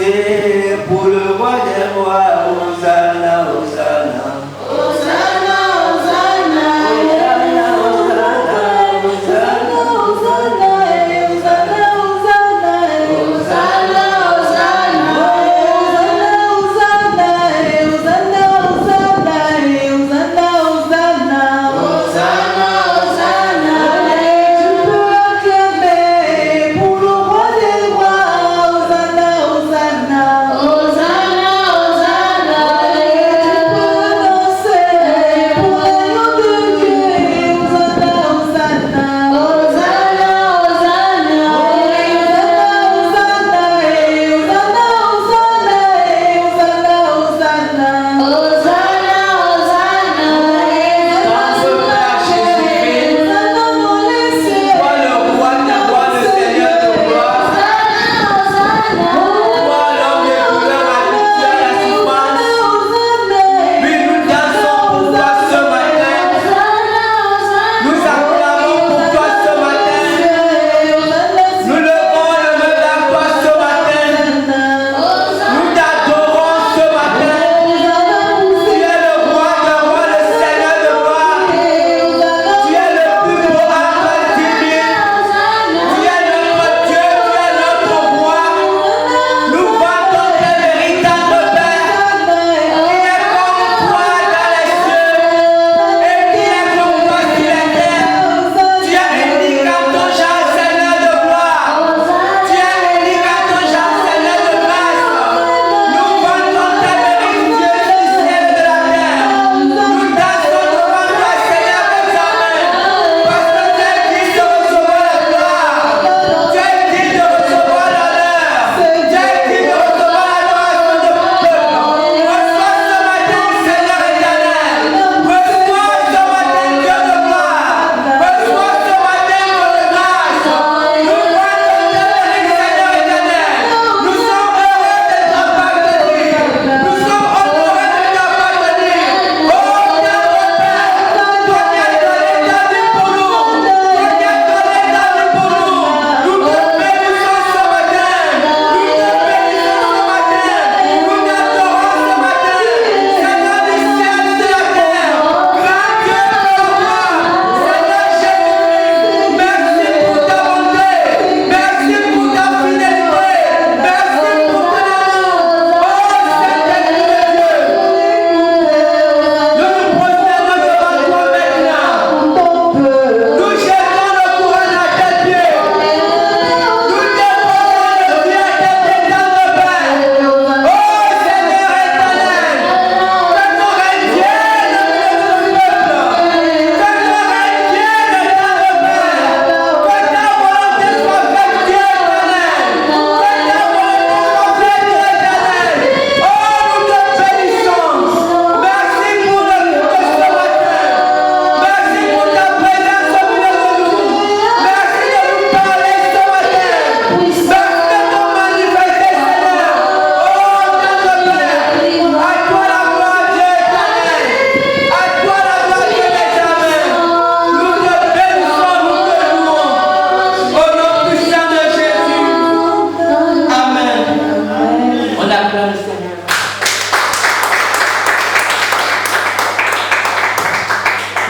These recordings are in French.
chanter pour le roi des rois. Hosanna, Hosanna. Hosanna, Hosanna. Hosanna, Hosanna. Hosanna, Hosanna. Hosanna, Hosanna.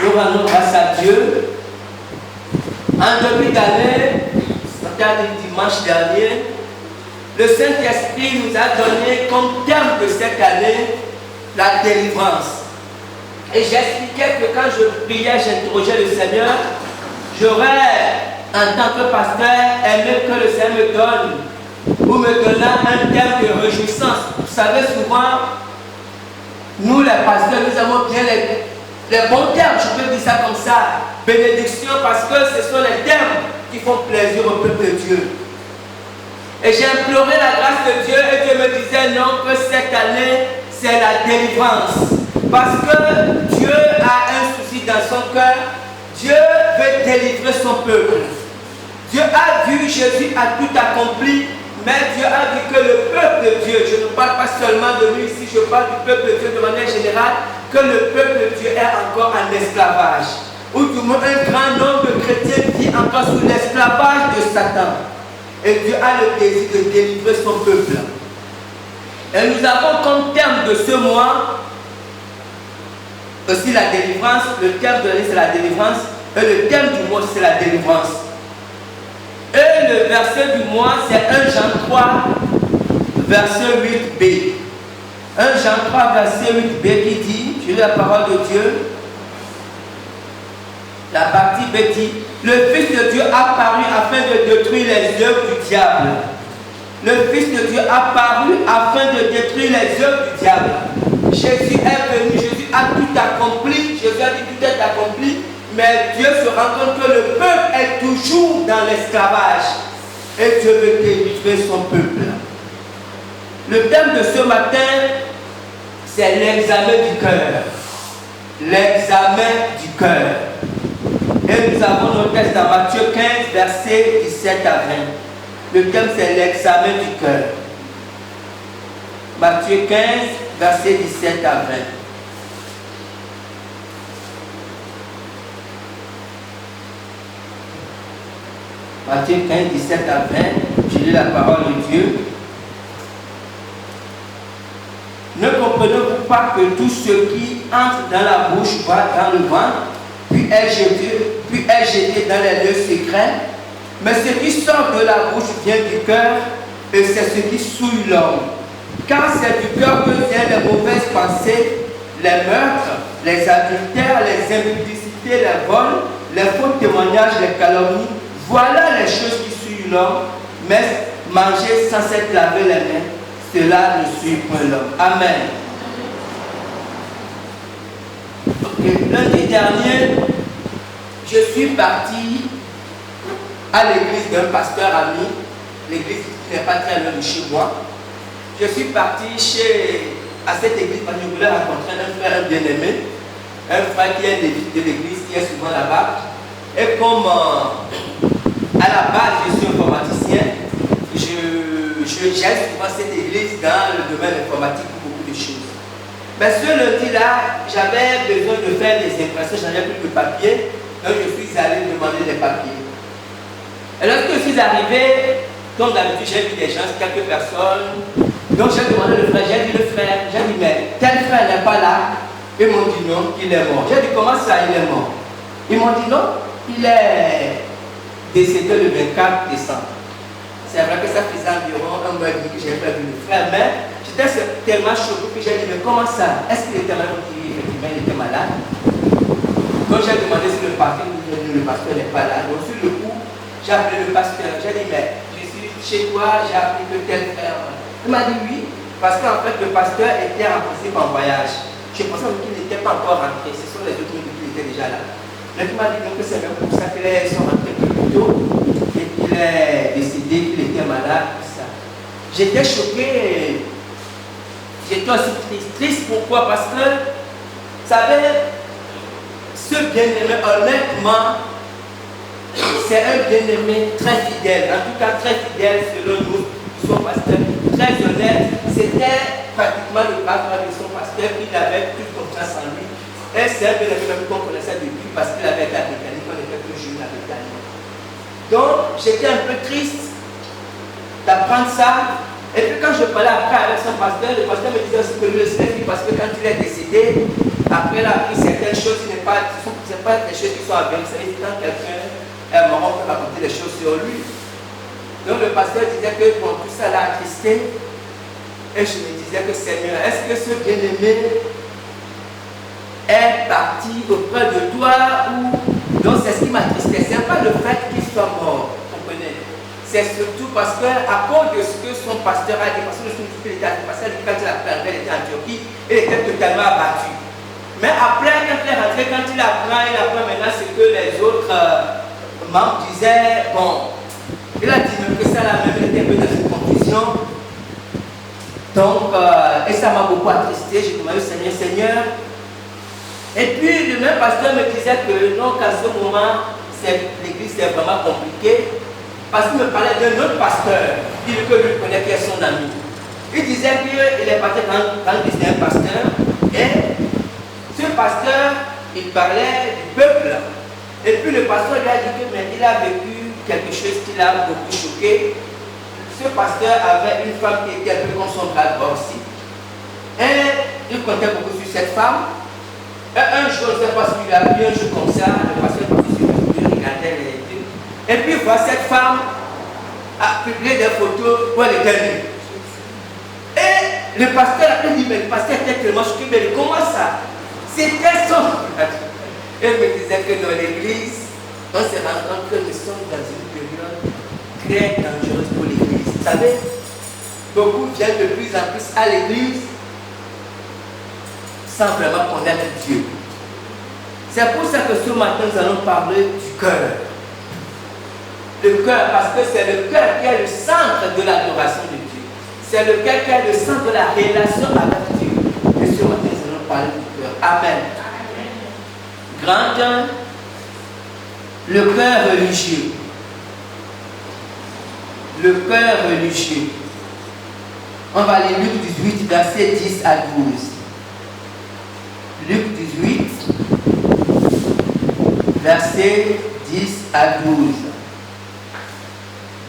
Nous rendons grâce à Dieu. En début d'année, c'était dimanche dernier, le Saint-Esprit nous a donné comme thème de cette année la délivrance. Et j'expliquais que quand je priais, j'interrogeais le Seigneur, j'aurais, en tant que pasteur, aimé que le Seigneur me donne, ou me donnant un thème de réjouissance. Vous savez, souvent, nous les pasteurs, nous avons bien les bons termes, je peux dire ça comme ça, bénédiction, parce que ce sont les termes qui font plaisir au peuple de Dieu. Et j'ai imploré la grâce de Dieu et Dieu me disait non, que cette année, c'est la délivrance. Parce que Dieu a un souci dans son cœur, Dieu veut délivrer son peuple. Dieu a vu Jésus a tout accompli, mais Dieu a vu que le peuple de Dieu, je ne parle pas seulement de lui ici, je parle du peuple de Dieu de manière générale, que le peuple de Dieu est encore en esclavage. Ou du moins un grand nombre de chrétiens vit encore sous l'esclavage de Satan. Et Dieu a le désir de délivrer son peuple. Et nous avons comme terme de ce mois aussi la délivrance. Le terme de l'année c'est la délivrance. Et le terme du mois c'est la délivrance. Et le verset du mois c'est 1 Jean 3, verset 8b. 1 Jean 3, verset 8b qui dit, je lis la parole de Dieu. La partie B dit, le Fils de Dieu a paru afin de détruire les œuvres du diable. Le Fils de Dieu a paru afin de détruire les œuvres du diable. Jésus est venu, Jésus a tout accompli, Jésus a dit tout est accompli, mais Dieu se rend compte que le peuple est toujours dans l'esclavage. Et Dieu veut délivrer son peuple. Le thème de ce matin, c'est l'examen du cœur. L'examen du cœur. Et nous avons notre texte dans Matthieu 15, versets 17 à 20. Le thème c'est l'examen du cœur. Matthieu 15, versets 17 à 20. Matthieu 15, 17 à 20. Je lis la parole de Dieu. Ne comprenez-vous pas que tout ce qui entre dans la bouche va dans le ventre, puis est jeté dans les lieux secrets? Mais ce qui sort de la bouche vient du cœur, et c'est ce qui souille l'homme. Car c'est du cœur que viennent les mauvaises pensées, les meurtres, les adultères, les impudicités, les vols, les faux témoignages, les calomnies. Voilà les choses qui souillent l'homme, mais manger sans s'être lavé les mains, cela ne suit point l'homme. Amen. Okay. Lundi dernier, je suis parti à l'église d'un pasteur ami, l'église qui n'est pas très loin de chez moi. Je suis parti à cette église parce que je voulais rencontrer un frère bien-aimé, un frère qui est de l'église, qui est souvent là-bas. Et comme à la base je suis informaticien, j'aide souvent cette église dans le domaine informatique pour beaucoup de choses. Mais ce lundi-là, j'avais besoin de faire des impressions, j'en avais plus de papier, donc je suis allé demander des papiers. Et lorsque je suis arrivé, comme d'habitude, j'ai vu des gens, quelques personnes. Donc j'ai demandé le frère, j'ai dit le frère, j'ai dit mais tel frère n'est pas là. Ils m'ont dit non, il est mort. J'ai dit comment ça, il est mort? Ils m'ont dit non, il est décédé le 24 décembre. C'est vrai que ça faisait environ un mois et demi que je n'avais pas vu le frère, mais j'étais tellement choqué que j'ai dit mais comment ça? Est-ce qu'il était malade? Effectivement, il était malade. Donc j'ai demandé si le pasteur n'est pas là. Donc sur le coup, j'ai appelé le pasteur. J'ai dit mais je suis chez toi, j'ai appris que tel frère. Il m'a dit oui, parce qu'en fait le pasteur était en principe en voyage. Je pensais qu'il n'était pas encore rentré. Ce sont les autres qui étaient déjà là. Donc il m'a dit donc que c'est même pour ça qu'ils sont rentrés plus tôt et qu'il est décédé, qu'il était malade, tout ça. J'étais choqué. J'étais aussi triste. Pourquoi? Parce que, vous savez, ce bien-aimé, honnêtement, c'est un bien-aimé très fidèle. En tout cas, très fidèle selon nous, son pasteur, très honnête. C'était pratiquement le patron de son pasteur. Il avait plus confiance en lui. Et c'est un bien-aimé qu'on connaissait depuis parce qu'il avait été à Bécanie, qu'on était plus jeune à Bécanie. Donc, j'étais un peu triste d'apprendre ça. Et puis quand je parlais après avec son pasteur, le pasteur me disait aussi que lui le savait parce que quand il est décédé, après il a appris certaines choses qui n'est pas, c'est pas des choses qui sont avérées. C'est quand quelqu'un est mort, on peut raconter des choses sur lui. Donc le pasteur disait que bon, tout ça l'a attristé. Et je me disais que Seigneur, est-ce que ce bien-aimé est parti auprès de toi ou... Donc c'est ce qui m'attristait. Ce n'est pas le fait qu'il soit mort, vous comprenez? C'est surtout parce qu'à cause de ce que son pasteur a dit, parce que le pasteur quand il a fait, il était en Turquie, il était totalement abattu. Mais après, quand il est rentré, quand il apprend maintenant ce que les autres membres disaient, bon, il a dit même que ça là même était un peu dans une confusion. Donc, et ça m'a beaucoup attristé. J'ai demandé au Seigneur. Et puis le même pasteur me disait que non, qu'à ce moment, l'église c'est vraiment compliqué. Parce qu'il me parlait d'un autre pasteur, que lui connaît, qui est son ami. Il disait qu'il est parti quand il était un pasteur, et ce pasteur, il parlait du peuple. Et puis le pasteur lui a dit que mais il a vécu quelque chose qui l'a beaucoup choqué. ce pasteur avait une femme qui était un peu comme son bras droit aussi. Et il comptait beaucoup sur cette femme. Et un jour, je ne sais pas ce qu'il a vu, un jour comme ça, le pasteur il regardait les deux. Et puis, il voit cette femme a publié des photos où elle était nue. Et le pasteur a dit, mais le pasteur était tellement choqué, mais comment ça? C'était son. Elle me disait que dans l'église, on se rend compte que nous sommes dans une période très dangereuse pour l'église. Vous savez, beaucoup viennent de plus en plus à l'église sans vraiment connaître Dieu. C'est pour ça que ce matin, nous allons parler du cœur. Le cœur, parce que c'est le cœur qui est le centre de l'adoration de Dieu. C'est le cœur qui est le centre de la relation avec Dieu. Et ce matin, nous allons parler du cœur. Amen. Grand 1, le cœur religieux. Le cœur religieux. On va aller Luc 18, versets 10 à 12. Luc 18, versets 10 à 12.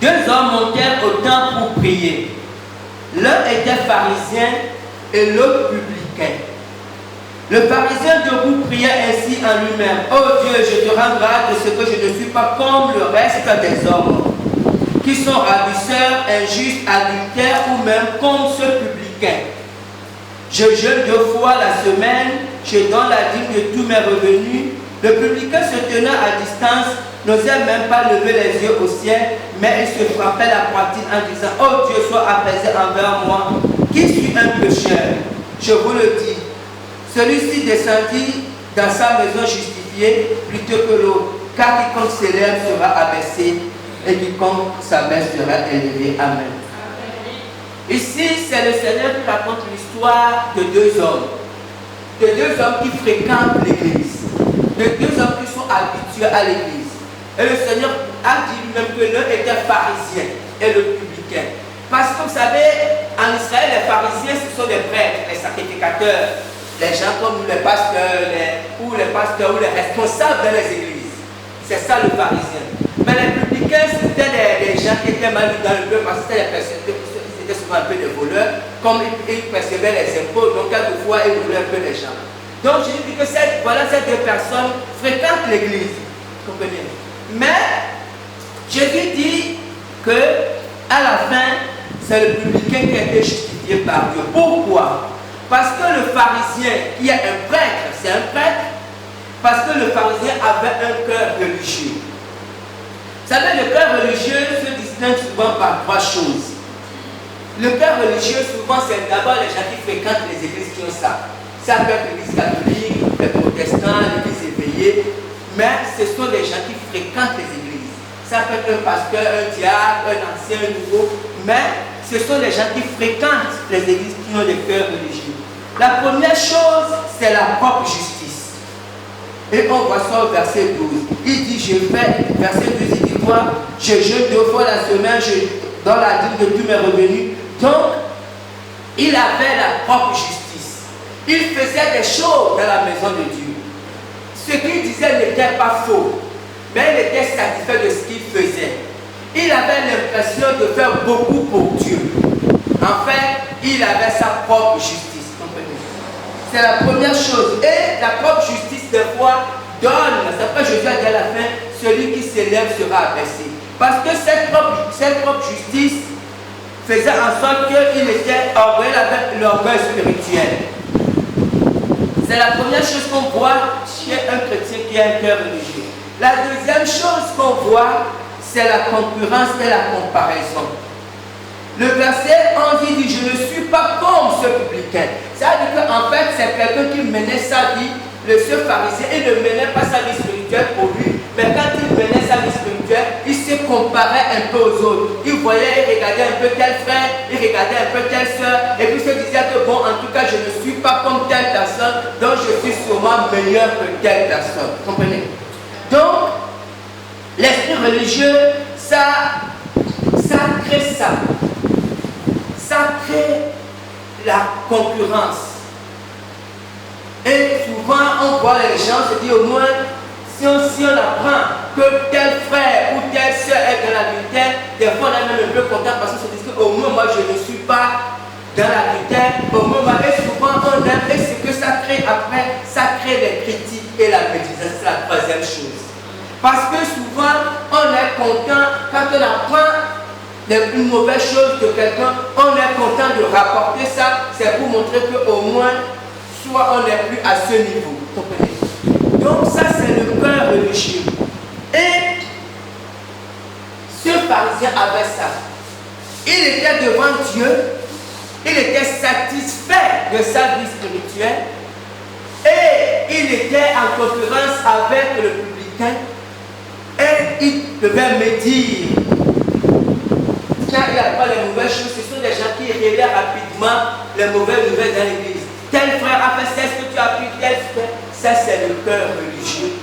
Deux hommes montèrent au temple pour prier. L'un était pharisien et l'autre publicain. Le pharisien debout priait ainsi en lui-même: Oh Dieu, je te rends grâce de ce que je ne suis pas comme le reste des hommes, qui sont ravisseurs, injustes, adultères ou même comme ceux publicains. Je jeûne 2 fois la semaine, je donne la dîme de tous mes revenus. Le publicain se tenant à distance n'osait même pas lever les yeux au ciel, mais il se frappait la poitrine en disant: Oh Dieu, sois apaisé envers moi, qui suis un pécheur. Je vous le dis, celui-ci descendit dans sa maison justifié plutôt que l'autre, car quiconque s'élève sera abaissé et quiconque s'abaisse sera élevé. Amen. Ici, c'est le Seigneur qui raconte l'histoire de deux hommes. De deux hommes qui fréquentent l'église. De deux hommes qui sont habitués à l'église. Et le Seigneur a dit lui-même que l'un était pharisien et le publicain. Parce que vous savez, en Israël, les pharisiens, ce sont des prêtres, les sacrificateurs, les gens comme les pasteurs, ou les responsables de les églises. C'est ça le pharisien. Mais les publicains, c'était des gens qui étaient mal dans le peuple, parce que c'était des personnes qui étaient souvent un peu des voleurs, comme ils percevaient les impôts, donc quelquefois ils volaient un peu les gens. Donc je dis que ces deux personnes fréquentent l'église. Comprenez? Mais Jésus dit que à la fin, c'est le publicain qui a été justifié par Dieu. Pourquoi? Parce que le pharisien, qui est un prêtre, c'est un prêtre, parce que le pharisien avait un cœur religieux. Vous savez, le cœur religieux se distingue souvent par 3 choses. Le cœur religieux, souvent, c'est d'abord les gens qui fréquentent les églises qui ont ça. Ça peut être l'église catholique, les protestants, l'église éveillée, mais ce sont les gens qui fréquentent les églises. Ça peut être un pasteur, un diacre, un ancien, un nouveau, mais ce sont les gens qui fréquentent les églises qui ont des cœurs religieux. La première chose, c'est la propre justice. Et on voit ça au verset 12. Il dit, verset 12, il dit quoi? Je jeûne 2 fois la semaine, je donne la dîme de tous mes revenus. Donc, il avait la propre justice. Il faisait des choses dans la maison de Dieu. Ce qu'il disait n'était pas faux, mais il était satisfait de ce qu'il faisait. Il avait l'impression de faire beaucoup pour Dieu. En fait, il avait sa propre justice. C'est la première chose. Et la propre justice, des fois, donne. C'est pas Jésus a dit à la fin, celui qui s'élève sera abaissé. Parce que cette propre justice faisait en sorte qu'il était orgueilleux avec l'orgueil spirituel. C'est la première chose qu'on voit chez un chrétien qui a un cœur religieux. La deuxième chose qu'on voit, c'est la concurrence et la comparaison. Le verset 11 dit: je ne suis pas comme ce publicain. Ça veut dire qu'en fait, c'est quelqu'un qui menait sa vie. Ce pharisien, il ne menait pas sa vie spirituelle pour lui, mais quand il menait sa vie spirituelle, il se comparait un peu aux autres. Il voyait, il regardait un peu tel frère, il regardait un peu telle soeur, et puis il se disait que bon, en tout cas, je ne suis pas comme telle personne, donc je suis sûrement meilleur que telle personne. Vous comprenez? Donc, l'esprit religieux, ça crée ça. Ça crée la concurrence. Et souvent, on voit les gens se dire au moins, si on apprend que tel frère ou telle soeur est dans l'adultère, des fois on est même un peu content parce qu'on se dit qu'au moins moi je ne suis pas dans la lutte, au moins et souvent on aime, et ce que ça crée après, ça crée des critiques et la médisance, c'est la troisième chose. Parce que souvent on est content quand on apprend une mauvaise chose de quelqu'un, on est content de rapporter ça, c'est pour montrer qu'au moins, soit on n'est plus à ce niveau. Comprenez? Donc ça c'est le cœur religieux. Et ce pharisien avait ça. Il était devant Dieu, il était satisfait de sa vie spirituelle et il était en conférence avec le publicain et il devait me dire quand il n'y a pas les mauvaises choses, ce sont des gens qui révèlent rapidement les mauvaises nouvelles dans l'église. Tel frère a fait ça, est-ce que tu as pris tel frère? Ça c'est le cœur religieux.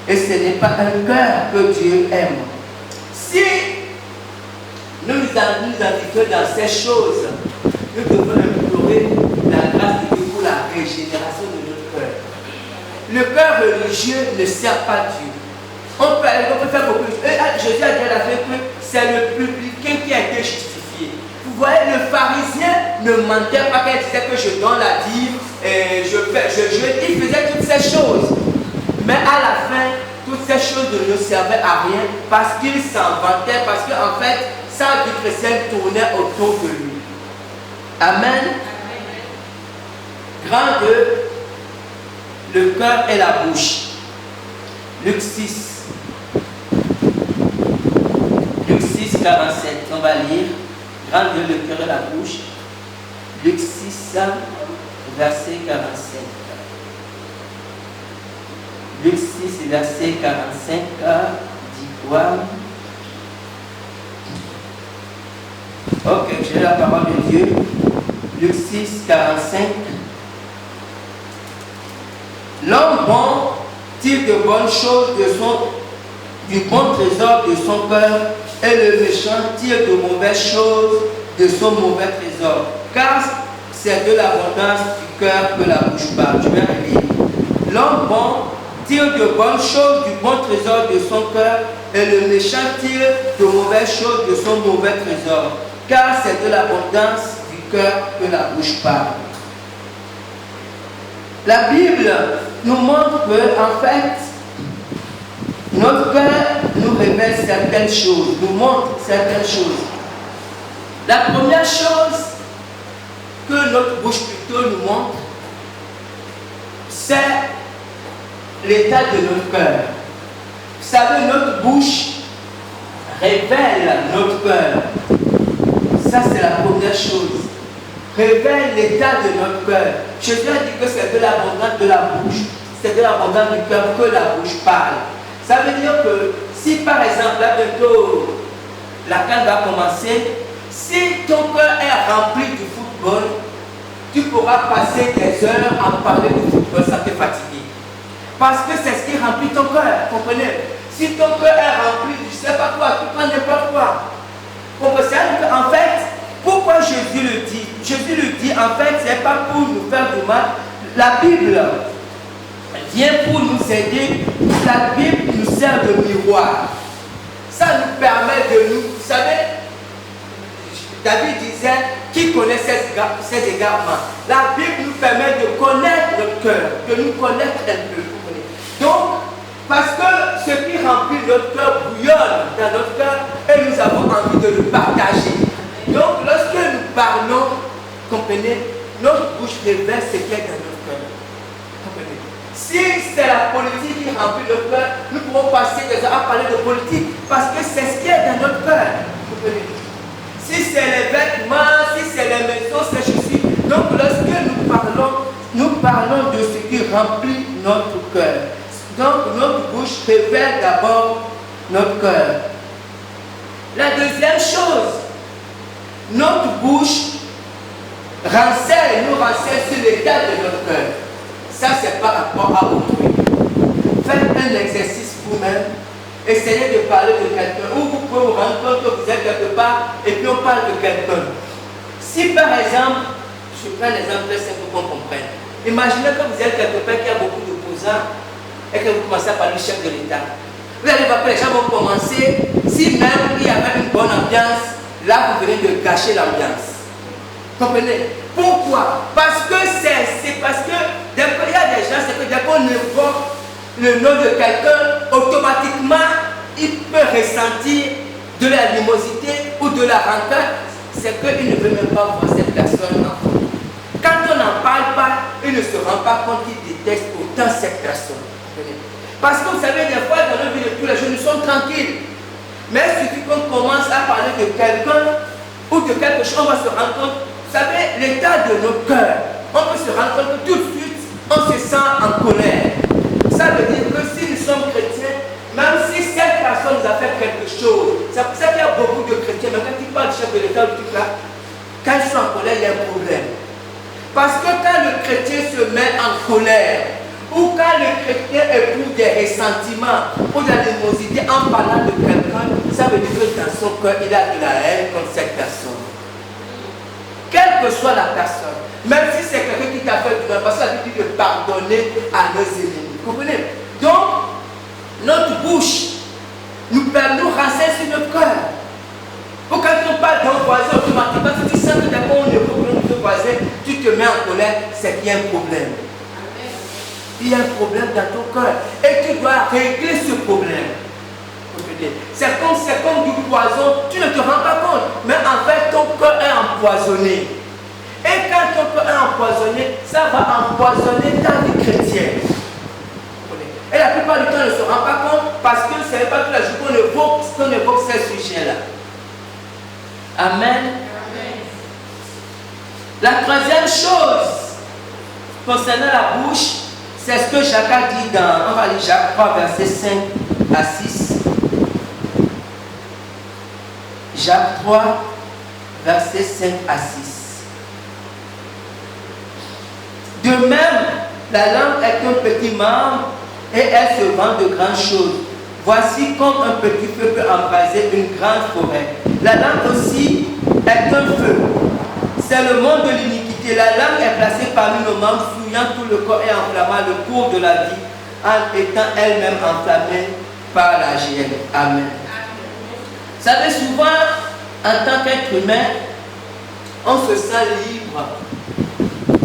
Et ce n'est pas un cœur que Dieu aime. Si nous nous indiquons dans ces choses, nous devons implorer la grâce de Dieu pour la régénération de notre cœur. Le cœur religieux ne sert pas Dieu. On peut faire beaucoup de choses. Jésus a dit à la fin que c'est le publicain qui a été justifié. Vous voyez, le pharisien ne mentait pas quand il disait que je donne la dîme, il faisait toutes ces choses. Mais à la fin, toutes ces choses ne servaient à rien parce qu'il s'en vantait, parce qu'en fait, sa vie chrétienne tournait autour de lui. Amen. Grand 2, le cœur et la bouche. Luc 6. Luc 6, 47. On va lire. Grand 2, le cœur et la bouche. Luc 6, verset 47. Luc 6, verset 45, dit quoi? Ok, j'ai la parole de Dieu. Luc 6, 45. L'homme bon tire de bonnes choses du bon trésor de son cœur, et le méchant tire de mauvaises choses de son mauvais trésor. Car c'est de l'abondance du cœur que la bouche parle. Je vais relire. L'homme bon tire de bonnes choses du bon trésor de son cœur, et le méchant tire de mauvaises choses de son mauvais trésor. Car c'est de l'abondance du cœur que la bouche parle. La Bible nous montre que, en fait, notre cœur nous révèle certaines choses, nous montre certaines choses. La première chose que notre bouche plutôt nous montre, c'est l'état de notre cœur. Vous savez, notre bouche révèle notre cœur. Ça, c'est la première chose. Révèle l'état de notre cœur. Jésus a dit que c'est de l'abondance de la bouche, c'est de l'abondance du cœur que la bouche parle. Ça veut dire que si par exemple, là bientôt, la CAN va commencer, si ton cœur est rempli du football, tu pourras passer des heures à parler du football sans te fatiguer. Parce que c'est ce qui remplit ton cœur, comprenez? Si ton cœur est rempli du je ne sais pas quoi, tu prends n'importe quoi. Comprenez? En fait, pourquoi Jésus le dit? Jésus le dit, en fait, ce n'est pas pour nous faire du mal. La Bible vient pour nous aider. La Bible nous sert de miroir. Ça nous permet de nous... Vous savez, David disait, qui connaît ses égarements? La Bible nous permet de connaître notre cœur, de nous connaître un peu. Donc, parce que ce qui remplit notre cœur bouillonne dans notre cœur et nous avons envie de le partager. Donc, lorsque nous parlons, comprenez, notre bouche révèle ce qui est dans notre cœur. Comprenez? Si c'est la politique qui remplit notre cœur, nous pouvons passer des heures à parler de politique parce que c'est ce qui est dans notre cœur. Comprenez? Si c'est les vêtements, si c'est les maisons, c'est ceci. Donc, lorsque nous parlons de ce qui remplit notre cœur. Donc, notre bouche révèle d'abord notre cœur. La deuxième chose, notre bouche nous renseigne sur l'état de notre cœur. Ça, c'est par rapport à autrui. Faites un exercice vous-même. Essayez de parler de quelqu'un. Ou vous pouvez vous rendre compte que vous êtes quelque part et puis on parle de quelqu'un. Si par exemple, je prends un exemple très simple pour qu'on comprenne. Imaginez que vous êtes quelque part qui a beaucoup d'opposants et que vous commencez à parler du chef de l'État. Vous allez voir que les gens vont commencer, si même il y avait une bonne ambiance, là vous venez de gâcher l'ambiance. Comprenez? Pourquoi? Parce que c'est parce que il y a des gens, c'est que dès qu'on évoque le nom de quelqu'un, automatiquement il peut ressentir de l'animosité ou de la rancœur. C'est qu'il ne veut même pas voir cette personne. Quand on n'en parle pas, il ne se rend pas compte qu'il déteste autant cette personne. Parce que vous savez, des fois dans nos vies de tous les jours, nous sommes tranquilles. Mais il suffit qu'on commence à parler de quelqu'un ou de quelque chose, on va se rendre compte. Vous savez, l'état de nos cœurs, on peut se rendre compte que tout de suite, on se sent en colère. Ça veut dire que si nous sommes chrétiens, même si cette personne nous a fait quelque chose, c'est pour ça qu'il y a beaucoup de chrétiens, mais quand ils parlent du chef de l'État ou tout là, quand ils sont en colère, il y a un problème. Parce que quand le chrétien se met en colère, ou quand le chrétien éprouve des ressentiments ou de l'animosité en parlant de quelqu'un, ça veut dire que dans son cœur, il a de la haine contre cette personne. Quelle que soit la personne, même si c'est quelqu'un qui t'a fait du mal, parce que la Bible dit de pardonner à nos ennemis. Vous comprenez? Donc, notre bouche nous renseigne sur notre cœur. Pour quand on parle d'un voisin, automatiquement, si tu sens que d'abord on évoque notre voisin, tu te mets en colère, c'est qu'il y a un problème. Il y a un problème dans ton cœur. Et tu dois régler ce problème. C'est comme du poison, tu ne te rends pas compte. Mais en fait, ton cœur est empoisonné. Et quand ton cœur est empoisonné, ça va empoisonner ta vie chrétienne. Et la plupart du temps, on ne se rend pas compte parce que ce n'est pas tous les jours qu'on évoque ces sujets-là. Amen. La troisième chose concernant la bouche, c'est ce que Jacques a dit on va lire Jacques 3, versets 5 à 6. Jacques 3, versets 5 à 6. De même, la langue est un petit membre et elle se vend de grandes choses. Voici comme un petit feu peut embraser une grande forêt. La langue aussi est un feu. C'est le monde de l'iniquité. La langue est placée parmi nos membres, souillant tout le corps et enflammant le cours de la vie, en étant elle-même enflammée par la géhenne. Amen. Vous savez, souvent, en tant qu'être humain, on se sent libre,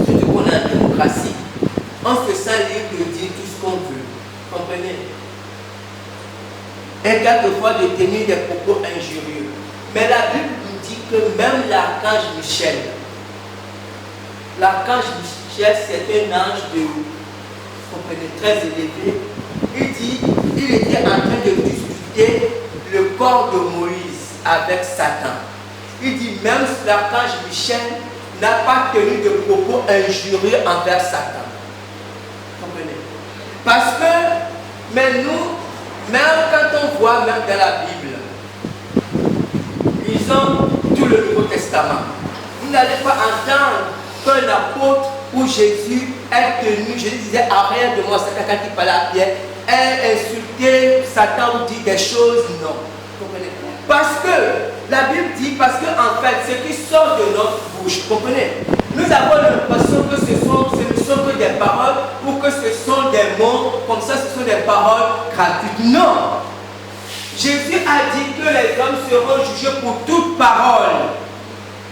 surtout qu'on est en démocratie, on se sent libre de dire tout ce qu'on veut. Comprenez? Et quelquefois de tenir des propos injurieux. Mais la Bible nous dit que même l'archange Michel, c'est un ange très élevé. Il dit, il était en train de discuter le corps de Moïse avec Satan. Il dit, même l'archange Michel n'a pas tenu de propos injurieux envers Satan. Comprenez? Parce que, mais nous, même quand on voit même dans la Bible, lisons tout le Nouveau Testament, vous n'allez pas entendre qu'un apôtre où Jésus est tenu, Jésus disait arrière de moi, Satan, quand il parlait à Pierre, est insulté, Satan dit des choses, non. Comprenez? Parce que la Bible dit, parce que en fait, ce qui sort de notre bouche, comprenez? Nous avons l'impression que ce ne sont que des paroles ou que ce sont des mots, comme ça, ce sont des paroles gratuites. Non! Jésus a dit que les hommes seront jugés pour toute parole.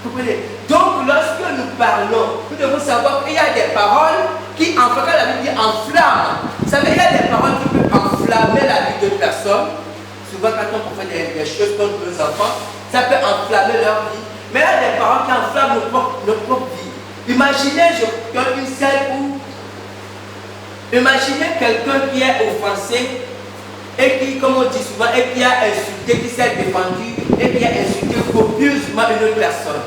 Comprenez? Donc, lorsque nous parlons, nous devons savoir qu'il y a des paroles qui, en fait, quand la Bible dit enflamme, vous savez, il y a des paroles qui peuvent enflammer la vie de personnes. Souvent, quand on fait des choses contre nos enfants, ça peut enflammer leur vie. Mais il y a des paroles qui enflamment notre propre vie. Imaginez, je donne une scène où, imaginez quelqu'un qui est offensé et qui, comme on dit souvent, et qui a insulté, qui s'est défendu et qui a insulté copieusement une autre personne.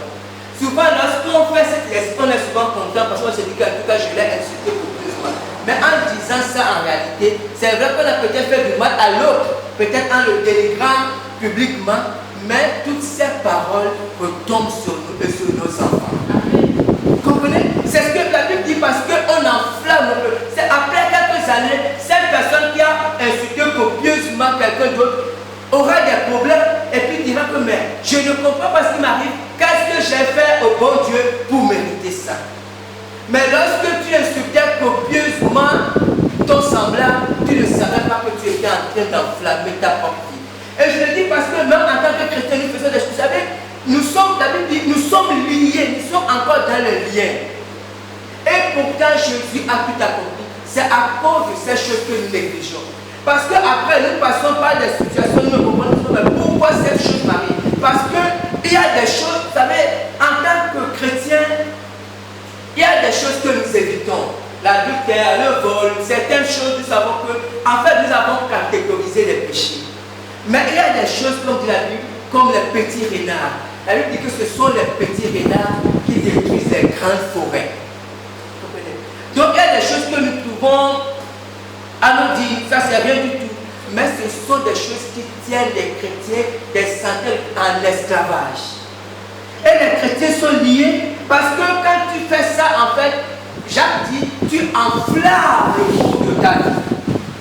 Souvent, lorsqu'on fait cette leçon, on est souvent content parce qu'on se dit qu'en tout cas, je l'ai insulté copieusement. Mais en disant ça, en réalité, c'est vrai qu'on a peut-être fait du mal à l'autre, peut-être en le dénigrant publiquement, mais toutes ces paroles retombent sur nous et sur nos enfants. Comprenez? C'est ce que la Bible dit parce qu'on enflamme un peu. C'est après quelques années, cette personne qui a insulté copieusement quelqu'un d'autre aura des problèmes et puis dira que mais je ne comprends pas ce qui m'arrive. Qu'est-ce que j'ai fait au bon Dieu pour mériter ça? Mais lorsque tu insultais copieusement ton semblable, tu ne savais pas que tu étais en train d'enflammer ta propre vie. Et je le dis parce que même en tant que chrétien, nous faisons des choses. Vous savez, nous sommes, la Bible dit, nous sommes liés, nous sommes encore dans le lien. Et pourtant, Jésus a tout accompli. C'est à cause de ces choses que nous négligeons. Parce qu'après, nous passons par des situations, nous ne comprenons pas pourquoi cette chose m'arrive. Parce qu'il y a des choses, vous savez, en tant que chrétien, il y a des choses que nous évitons. L'adultère, le vol, certaines choses, nous savons que, en fait, nous avons catégorisé les péchés. Mais il y a des choses, comme dit la Bible, comme les petits renards. La Bible dit que ce sont les petits renards qui détruisent les grandes forêts. Donc il y a des choses que nous trouvons à nous dire, ça c'est rien du tout. Mais ce sont des choses qui tiennent les chrétiens des centaines en esclavage. Et les chrétiens sont liés parce que quand tu fais ça, en fait, Jacques dit, tu enflammes le cours de ta vie.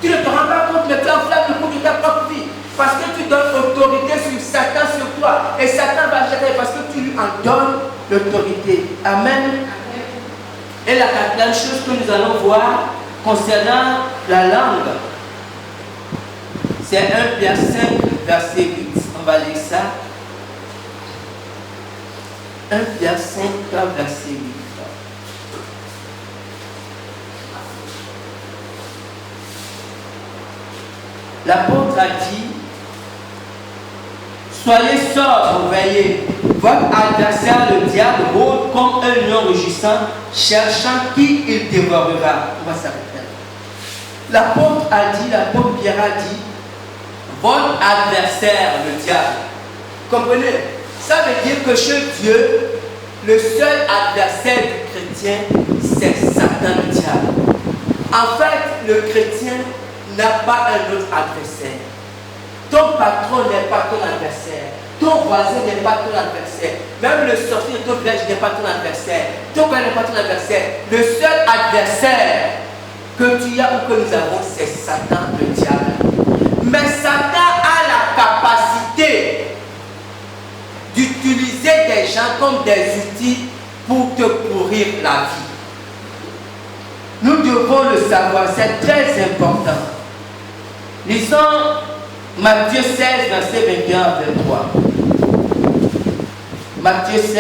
Tu ne te rends pas compte, mais tu enflammes le cours de ta propre vie. Parce que tu donnes autorité sur Satan, sur toi. Et Satan va jeter parce que tu lui en donnes l'autorité. Amen. Et la quatrième chose que nous allons voir concernant la langue, c'est 1 Pierre 5, verset 8. On va lire ça. 1 Pierre 5, verset 8. L'apôtre a dit, soyez sobres, veillez. Votre adversaire, le diable, rôde comme un lion rugissant, cherchant qui il dévorera. On va s'arrêter. L'apôtre Pierre a dit, votre adversaire, le diable. Comprenez? Ça veut dire que chez Dieu, le seul adversaire du chrétien, c'est Satan, le diable. En fait, le chrétien n'a pas un autre adversaire. Ton patron n'est pas ton adversaire. Ton voisin n'est pas ton adversaire. Même le sorcier de ton village n'est pas ton adversaire. Ton père n'est pas ton adversaire. Le seul adversaire que tu as ou que nous avons, c'est Satan, le diable. Mais Satan a la capacité d'utiliser des gens comme des outils pour te pourrir la vie. Nous devons le savoir, c'est très important. Lisons Matthieu 16, verset 21 à 23. Matthieu 16,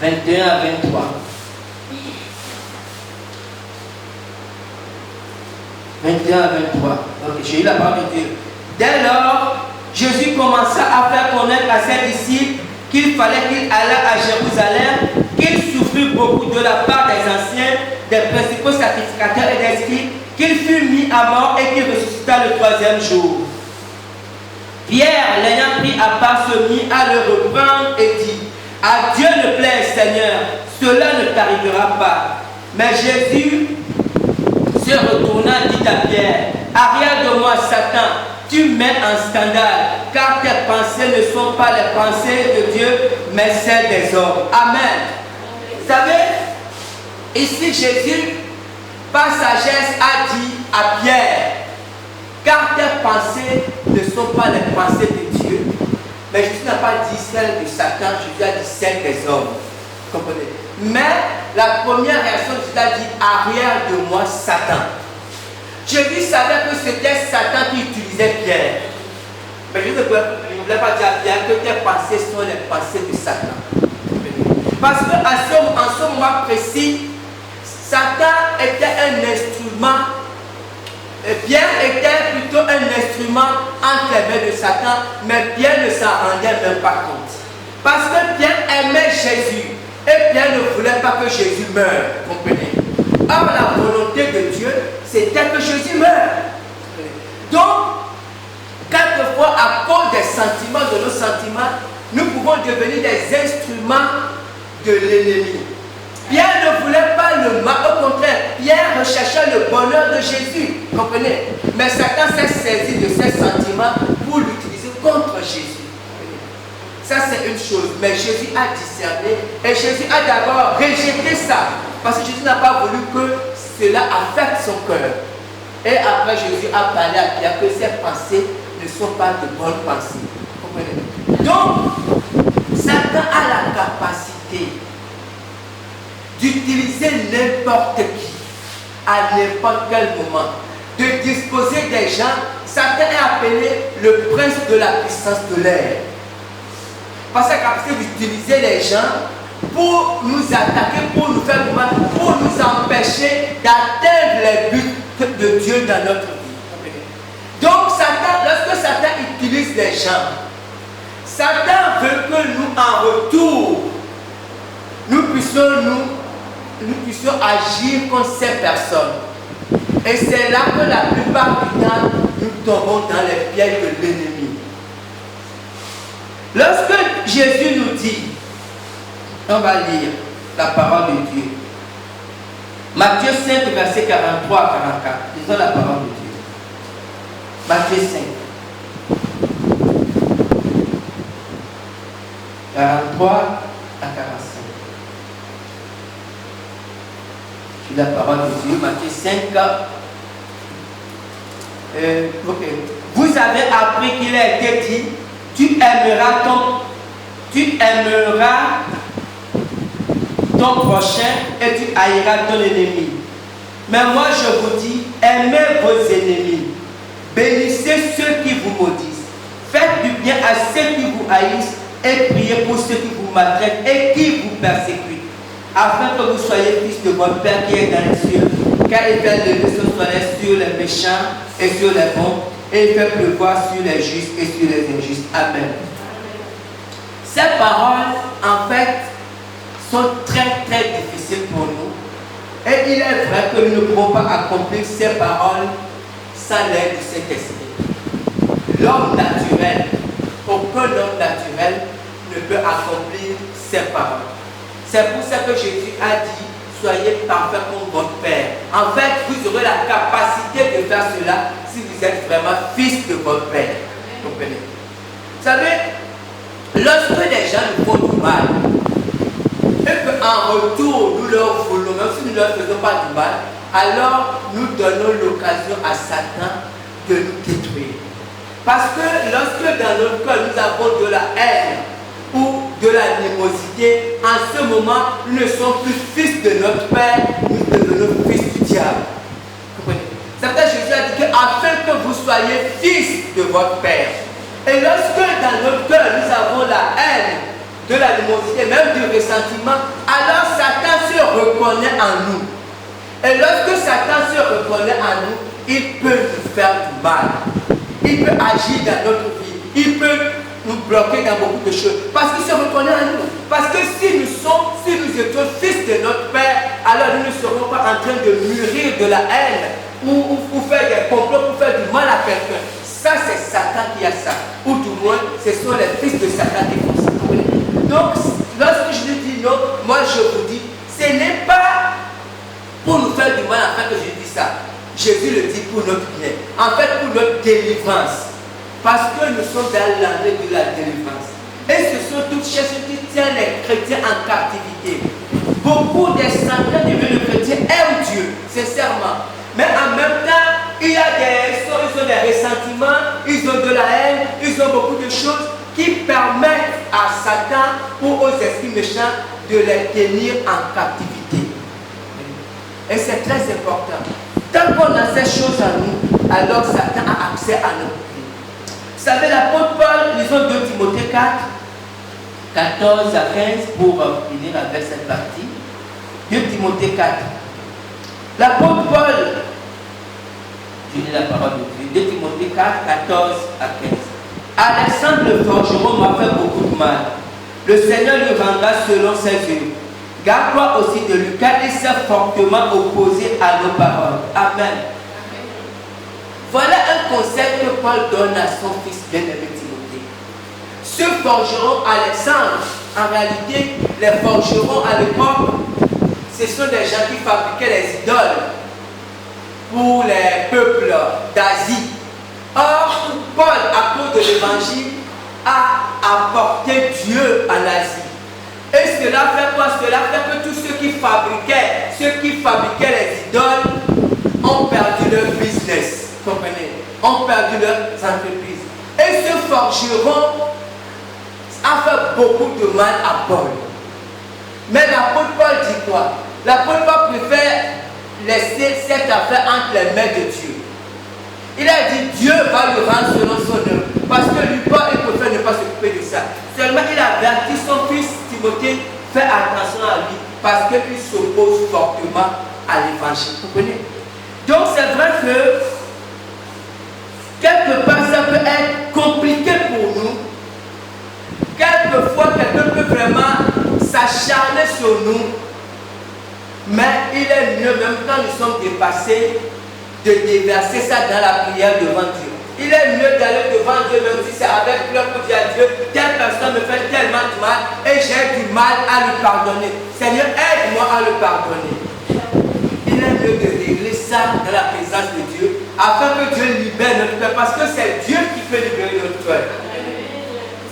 21 à 23. 21 à 23. Donc, j'ai eu la parole de Dieu. Dès lors, Jésus commença à faire connaître à ses disciples qu'il fallait qu'il allât à Jérusalem, qu'il souffrit beaucoup de la part des anciens, des principaux sacrificateurs et des scribes, qu'il fut mis à mort et qu'il ressuscita le troisième jour. Pierre, l'ayant pris à part, se mit à le reprendre et dit, à Dieu ne plaise, Seigneur, cela ne t'arrivera pas. Mais Jésus se retourna et dit à Pierre, arrière de moi, Satan, tu mets en scandale, car tes pensées ne sont pas les pensées de Dieu, mais celles des hommes. Amen. Vous savez, ici Jésus, par sagesse, a dit à Pierre, car tes pensées ne sont pas les pensées de Dieu. Mais Jésus n'a pas dit celles de Satan, Jésus a dit celles des hommes. Vous comprenez? Mais la première réaction de Jésus a dit, arrière de moi, Satan. Jésus savait que c'était Satan qui utilisait Pierre. Mais Jésus ne voulait pas dire à Pierre que tes pensées sont les pensées de Satan. Parce qu'en ce moment précis, Satan était un instrument. Pierre était plutôt un instrument entre les mains de Satan, mais Pierre ne s'en rendait même pas compte. Parce que Pierre aimait Jésus et Pierre ne voulait pas que Jésus meure. Comprenez? Or, la volonté de Dieu, c'était que Jésus meure. Donc, quelquefois, à cause des sentiments, de nos sentiments, nous pouvons devenir des instruments de l'ennemi. Pierre ne voulait pas le mal, au contraire, Pierre recherchait le bonheur de Jésus, comprenez? Mais Satan s'est saisi de ses sentiments pour l'utiliser contre Jésus. Ça c'est une chose, mais Jésus a discerné et Jésus a d'abord rejeté ça, parce que Jésus n'a pas voulu que cela affecte son cœur. Et après Jésus a parlé à Pierre que ses pensées ne sont pas de bonnes pensées, comprenez? Donc, Satan a la capacité d'utiliser n'importe qui, à n'importe quel moment, de disposer des gens, Satan est appelé le prince de la puissance de l'air. Parce qu'il a la capacité d'utiliser les gens pour nous attaquer, pour nous faire du mal, pour nous empêcher d'atteindre les buts de Dieu dans notre vie. Donc Satan, lorsque Satan utilise les gens, Satan veut que nous, en retour, nous puissions agir contre ces personnes. Et c'est là que la plupart du temps, nous tombons dans les pièges de l'ennemi. Lorsque Jésus nous dit, on va lire la parole de Dieu. Matthieu 5, verset 43 à 44. Lisons la parole de Dieu. Matthieu 5. 43 à 45. C'est la parole de Dieu, Matthieu 5. Vous avez appris qu'il a été dit, tu aimeras ton prochain et tu haïras ton ennemi. Mais moi je vous dis, aimez vos ennemis, bénissez ceux qui vous maudissent, faites du bien à ceux qui vous haïssent et priez pour ceux qui vous maltraitent et qui vous persécutent, afin que vous soyez fils de votre Père qui est dans les cieux, car il fait lever son soleil sur les méchants et sur les bons, et il fait pleuvoir sur les justes et sur les injustes. Amen. Ces paroles, en fait, sont très très difficiles pour nous. Et il est vrai que nous ne pouvons pas accomplir ces paroles sans l'aide de cet esprit. L'homme naturel, aucun homme naturel ne peut accomplir ces paroles. C'est pour ça que Jésus a dit, soyez parfaits comme votre Père. En fait, vous aurez la capacité de faire cela si vous êtes vraiment fils de votre Père. Vous comprenez? Vous savez, lorsque les gens nous font du mal, et qu'en retour, nous leur voulons, même si nous ne leur faisons pas du mal, alors nous donnons l'occasion à Satan de nous détruire. Parce que lorsque dans notre cœur, nous avons de la haine ou de l'animosité, en ce moment, nous ne sommes plus fils de notre Père, nous devenons fils du diable. Comprenez? C'est pourquoi Jésus a dit que afin que vous soyez fils de votre Père. Et lorsque dans notre cœur, nous avons la haine, de l'animosité, même du ressentiment, alors Satan se reconnaît en nous. Et lorsque Satan se reconnaît en nous, il peut nous faire du mal. Il peut agir dans notre vie. Il peut nous bloquer dans beaucoup de choses. Parce qu'il se reconnaît en nous. Parce que si nous étions fils de notre Père, alors nous ne serons pas en train de mûrir de la haine ou faire des complots, pour faire du mal à quelqu'un. Ça, c'est Satan qui a ça. Ou du moins, ce sont les fils de Satan qui font ça. Donc, lorsque je lui dis non, moi je vous dis, ce n'est pas pour nous faire du mal afin que je dis ça. Jésus le dit pour notre bien. En fait, pour notre délivrance. Parce que nous sommes dans l'année de la délivrance. Et ce sont toutes choses qui tiennent les chrétiens en captivité. Beaucoup des centaines de milliers de chrétiens aiment Dieu, sincèrement. Mais en même temps, ils ont des ressentiments, ils ont de la haine, ils ont beaucoup de choses qui permettent à Satan ou aux esprits méchants de les tenir en captivité. Et c'est très important. Tant qu'on a ces choses en nous, alors Satan a accès à notre vie. Vous savez, l'apôtre Paul, lisons 2 Timothée 4, 14 à 15 pour finir avec cette partie. 2 Timothée 4. L'apôtre Paul, je lis la parole de Dieu, 2 Timothée 4, 14 à 15. Alexandre le forgeron m'a fait beaucoup de mal. Le Seigneur lui rendra selon ses œuvres. Garde-toi aussi de lui, car il s'est fortement opposé à nos paroles. Amen. Voilà un conseil que Paul donne à son fils bien-aimé Timothée. Ce forgeron Alexandre, en réalité, les forgerons à l'époque, ce sont des gens qui fabriquaient les idoles pour les peuples d'Asie. Or, Paul, à cause de l'évangile, a apporté Dieu en Asie. Et cela fait quoi? Cela fait que tous ceux qui fabriquaient les idoles ont perdu leur business. Comprenez? Ont perdu leurs entreprises. Et ce forgeron a fait beaucoup de mal à Paul. Mais l'apôtre Paul dit quoi? L'apôtre Paul préfère laisser cette affaire entre les mains de Dieu. Il a dit Dieu va lui rendre selon son œuvre. Parce que lui, il préfère ne pas s'occuper de ça. Seulement, il a averti son fils Timothée, fais attention à lui, parce qu'il s'oppose fortement à l'évangile. Vous comprenez? Donc, c'est vrai que quelque part, ça peut être compliqué pour nous. Quelquefois, quelqu'un peut vraiment s'acharner sur nous. Mais il est mieux, même quand nous sommes dépassés, de déverser ça dans la prière devant Dieu. Il est mieux d'aller devant Dieu, même si c'est avec pleurs pour dire à Dieu, telle personne me fait tellement de mal et j'ai du mal à lui pardonner. Seigneur, aide-moi à le pardonner. Il est mieux de régler ça dans la présence de Dieu, afin que Dieu libère notre cœur, parce que c'est Dieu qui peut libérer notre cœur.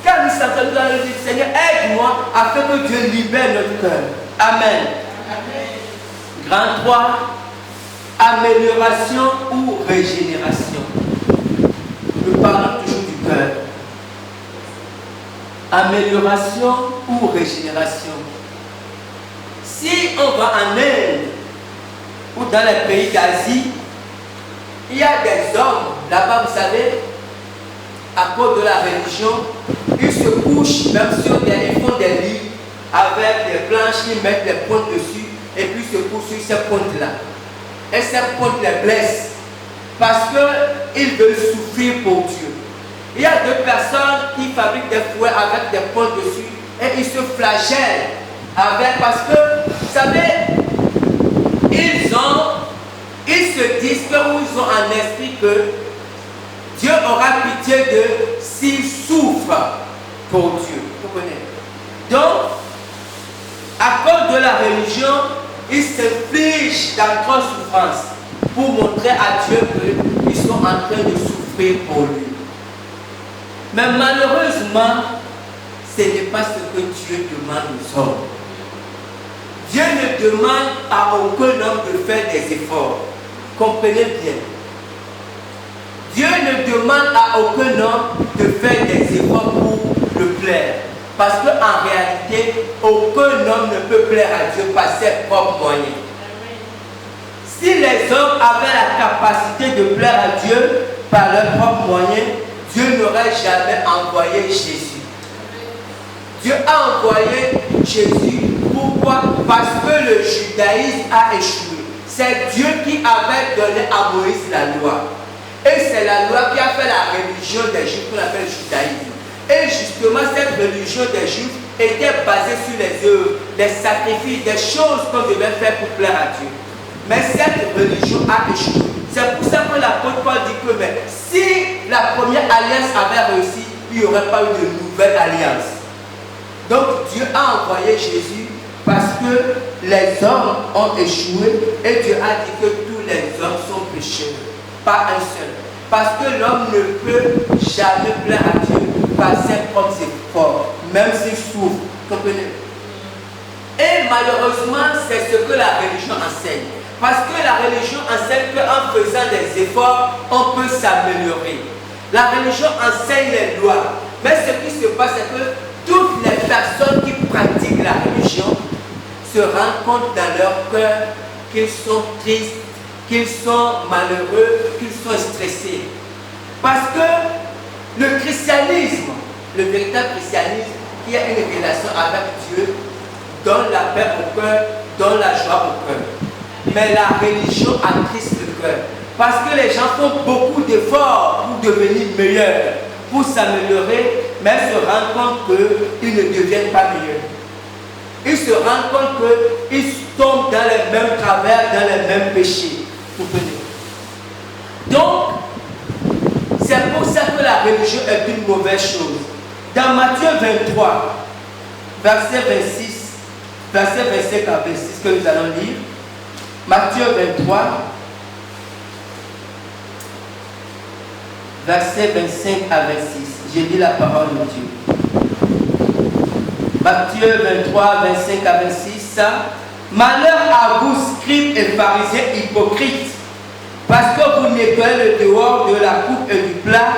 Quand nous sentons, nous allons dire, Seigneur, aide-moi afin que Dieu libère notre cœur. Amen. Grand 3, amélioration ou régénération. Nous parlons toujours du cœur. Amélioration ou régénération. Si on va en Inde ou dans les pays d'Asie, il y a des hommes, là-bas, vous savez, à cause de la religion, ils se couchent même sur ils font des lits avec des planches, ils mettent des pointes dessus et puis se couchent sur ces pointes-là. Et ces pointes les blessent parce qu'ils veulent souffrir pour Dieu. Il y a deux personnes qui fabriquent des fouets avec des pointes dessus et ils se flagellent avec, parce que, vous savez, ils se disent que, ou ils ont un esprit que Dieu aura pitié d'eux s'ils souffrent pour Dieu. Vous comprenez? Donc, à cause de la religion, ils s'infligent d'atroces souffrances pour montrer à Dieu qu'ils sont en train de souffrir pour lui. Mais malheureusement, ce n'est pas ce que Dieu demande aux hommes. Dieu ne demande à aucun homme de faire des efforts. Comprenez bien. Dieu ne demande à aucun homme de faire des efforts pour le plaire. Parce qu'en réalité, aucun homme ne peut plaire à Dieu par ses propres moyens. Si les hommes avaient la capacité de plaire à Dieu par leurs propres moyens, Dieu n'aurait jamais envoyé Jésus. Dieu a envoyé Jésus. Pourquoi? Parce que le judaïsme a échoué. C'est Dieu qui avait donné à Moïse la loi. Et c'est la loi qui a fait la religion des Juifs qu'on appelle le judaïsme. Et justement, cette religion des Juifs était basée sur les œuvres, les sacrifices, des choses qu'on devait faire pour plaire à Dieu. Mais cette religion a échoué. C'est pour ça que l'apôtre Paul dit que si la première alliance avait réussi, il n'y aurait pas eu de nouvelle alliance. Donc Dieu a envoyé Jésus parce que les hommes ont échoué et Dieu a dit que tous les hommes sont pécheurs, pas un seul. Parce que l'homme ne peut jamais plaire à Dieu par ses propres efforts, même s'il souffre. Comprenez? Et malheureusement, c'est ce que la religion enseigne. Parce que la religion enseigne qu'en faisant des efforts, on peut s'améliorer. La religion enseigne les lois. Mais ce qui se passe, c'est que toutes les personnes qui pratiquent la religion se rendent compte dans leur cœur qu'ils sont tristes, qu'ils sont malheureux, qu'ils sont stressés. Parce que le christianisme, le véritable christianisme, qui a une relation avec Dieu, donne la paix au cœur, donne la joie au cœur. Mais la religion attriste le cœur. Parce que les gens font beaucoup d'efforts pour devenir meilleurs, pour s'améliorer, mais se rendent compte qu'ils ne deviennent pas meilleurs. Ils se rendent compte qu'ils tombent dans les mêmes travers, dans les mêmes péchés. Vous comprenez? Donc, c'est pour ça que la religion est une mauvaise chose. Dans Matthieu 23, verset 26, verset 25 à 26 que nous allons lire, Matthieu 23, verset 25 à 26. J'ai lu la parole de Dieu. Matthieu 23, 25 à 26. Malheur à vous, scribes et pharisiens hypocrites, parce que vous nettoyez le dehors de la coupe et du plat.